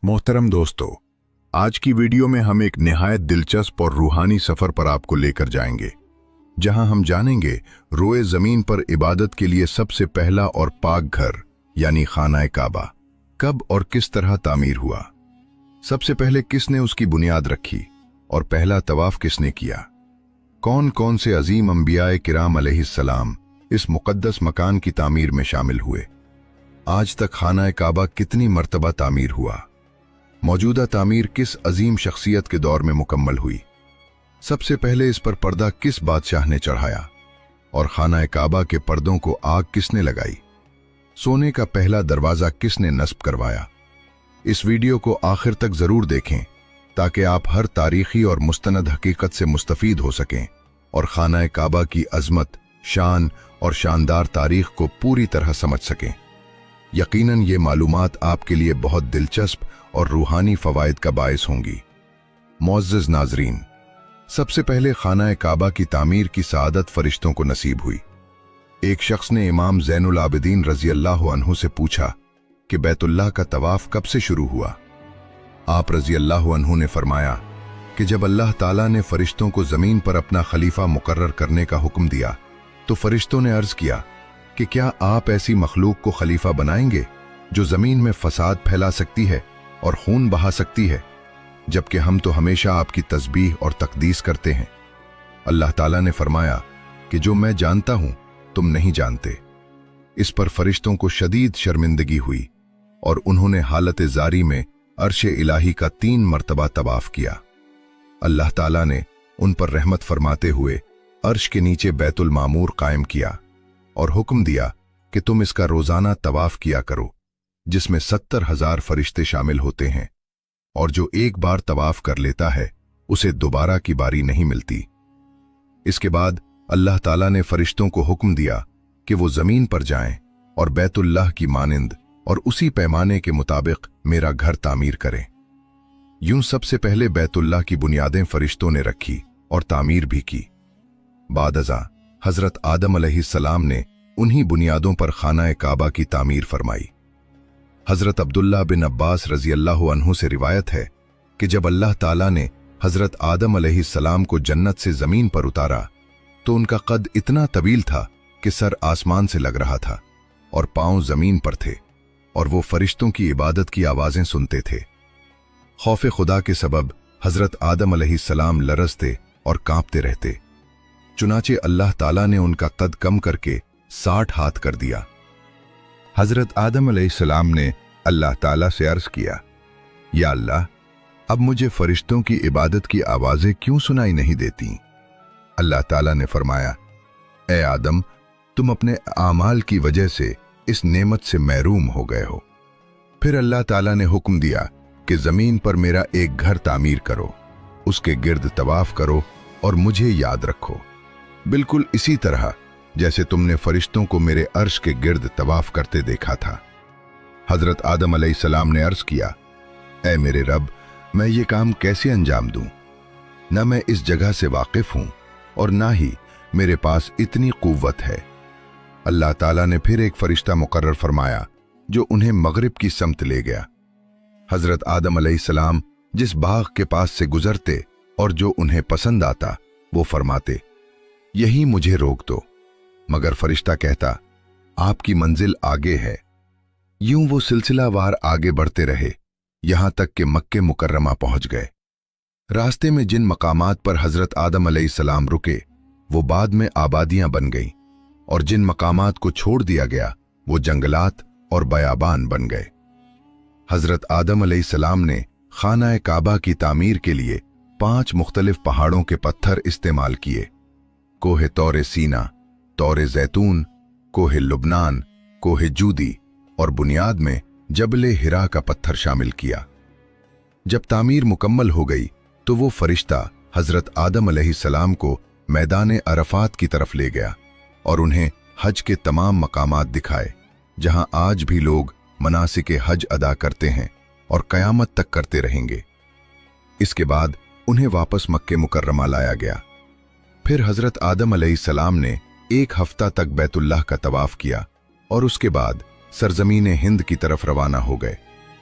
मोहतरम दोस्तों, आज की वीडियो में हम एक निहायत दिलचस्प और रूहानी सफर पर आपको लेकर जाएंगे, जहां हम जानेंगे रोए जमीन पर इबादत के लिए सबसे पहला और पाक घर यानी खाना काबा कब और किस तरह तामीर हुआ। सबसे पहले किसने उसकी बुनियाद रखी और पहला तवाफ किसने किया। कौन कौन से अजीम अंबियाए किराम अलैहिस्सलाम इस मुकद्दस मकान की तामीर में शामिल हुए। आज तक खाना काबा कितनी मर्तबा तामीर हुआ। मौजूदा तामीर किस अजीम शख्सियत के दौर में मुकम्मल हुई। सबसे पहले इस पर पर्दा किस बादशाह ने चढ़ाया और खाना काबा के पर्दों को आग किसने लगाई। सोने का पहला दरवाजा किसने नस्ब करवाया। इस वीडियो को आखिर तक जरूर देखें ताकि आप हर तारीखी और मुस्तनद हकीकत से मुस्तफीद हो सकें और खाना काबा की अजमत, शान और शानदार तारीख को पूरी तरह समझ सकें। यकीनन ये मालूमात आपके लिए बहुत दिलचस्प और रूहानी फवायद का बायस होंगी। मुअज़्ज़ज़ नाज़रीन, सबसे पहले खाना काबा की तामीर की सआदत फरिश्तों को नसीब हुई। एक शख्स ने इमाम ज़ैनुल आबिदीन रज़ी अल्लाह अन्हु से पूछा कि बैतुल्लाह का तवाफ कब से शुरू हुआ। आप रज़ी अल्लाह अन्हु ने फरमाया कि जब अल्लाह ताला ने फरिश्तों को ज़मीन पर अपना खलीफा मुकर्रर करने का हुक्म दिया तो फरिश्तों ने अर्ज़ किया कि क्या आप ऐसी मखलूक को खलीफा बनाएंगे जो ज़मीन में फसाद फैला सकती है और खून बहा सकती है, जबकि हम तो हमेशा आपकी तस्बीह और तकदीस करते हैं। अल्लाह ताला ने फरमाया कि जो मैं जानता हूं तुम नहीं जानते। इस पर फरिश्तों को शदीद शर्मिंदगी हुई और उन्होंने हालत जारी में अर्श इलाही का 3 मरतबा तवाफ किया। अल्लाह ताला ने उन पर रहमत फरमाते हुए अर्श के नीचे बैतुल मामूर कायम किया और हुक्म दिया कि तुम इसका रोजाना तवाफ किया करो, जिसमें 70,000 फरिश्ते शामिल होते हैं और जो एक बार तवाफ कर लेता है उसे दोबारा की बारी नहीं मिलती। इसके बाद अल्लाह ताला ने फरिश्तों को हुक्म दिया कि वो जमीन पर जाएं और बैतुल्लाह की मानिंद और उसी पैमाने के मुताबिक मेरा घर तामीर करें। यूं सबसे पहले बैतुल्लाह की बुनियादें फरिश्तों ने रखी और तामीर भी की। बाद अज़ां हजरत आदम अलैहिस्सलाम ने उन्हीं बुनियादों पर खाना काबा की तामीर फरमाई। हजरत अब्दुल्लाह बिन अब्बास रजी अल्लाह अन्हु से रिवायत है कि जब अल्लाह ताला ने हजरत आदम अलैहिस्सलाम को जन्नत से जमीन पर उतारा तो उनका कद इतना तवील था कि सर आसमान से लग रहा था और पांव जमीन पर थे और वो फरिश्तों की इबादत की आवाजें सुनते थे। खौफ खुदा के सबब हजरत आदम अलैहिस्सलाम लरजते और कांपते रहते। चुनाचे अल्लाह ताला ने उनका कद कम करके 60 हाथ कर दिया। हजरत आदम अलैहिस्सलाम ने अल्लाह ताला से अर्ज किया, या अल्लाह, अब मुझे फरिश्तों की इबादत की आवाजें क्यों सुनाई नहीं देती। अल्लाह ताला ने फरमाया, ए आदम, तुम अपने आमाल की वजह से इस नेमत से महरूम हो गए हो। फिर अल्लाह ताला ने हुक्म दिया कि जमीन पर मेरा एक घर तामीर करो, उसके गिर्द तवाफ करो और मुझे याद रखो, बिल्कुल इसी तरह जैसे तुमने फरिश्तों को मेरे अर्श के गिर्द तवाफ करते देखा था। हजरत आदम अलैहिस्सलाम ने अर्ज किया, ऐ मेरे रब, मैं ये काम कैसे अंजाम दूं? न मैं इस जगह से वाकिफ हूं और ना ही मेरे पास इतनी कुव्वत है। अल्लाह ताला ने फिर एक फरिश्ता मुकर्रर फरमाया जो उन्हें मगरिब की समत ले गया। हजरत आदम अलैहिस्सलाम जिस बाग के पास से गुजरते और जो उन्हें पसंद आता वो फरमाते, यही मुझे रोक दो, मगर फरिश्ता कहता, आपकी मंजिल आगे है। यूं वो सिलसिलावार आगे बढ़ते रहे यहां तक कि मक्के मुकर्रमा पहुंच गए। रास्ते में जिन मकामात पर हजरत आदम अलैहिस्सलाम रुके वो बाद में आबादियां बन गईं और जिन मकामात को छोड़ दिया गया वो जंगलात और बयाबान बन गए। हजरत आदम अलैहिस्सलाम ने खाना काबा की तामीर के लिए 5 मुख्तलिफ पहाड़ों के पत्थर इस्तेमाल किए। कोहे तौरे सीना, तौरे जैतून, कोहे लुबनान, कोहे जूदी और बुनियाद में जबले हिरा का पत्थर शामिल किया। जब तामीर मुकम्मल हो गई तो वो फरिश्ता हजरत आदम अलैहिस्सलाम को मैदान अरफात की तरफ ले गया और उन्हें हज के तमाम मकामात दिखाए जहां आज भी लोग मनासिके हज अदा करते हैं और कयामत तक करते रहेंगे। इसके बाद उन्हें वापस मक्के मुकर्रमा लाया गया। फिर हजरत आदम अलैहिस्सलाम ने 1 हफ्ता तक बैतुल्लाह का तवाफ किया और उसके बाद सरजमीन हिंद की तरफ रवाना हो गए।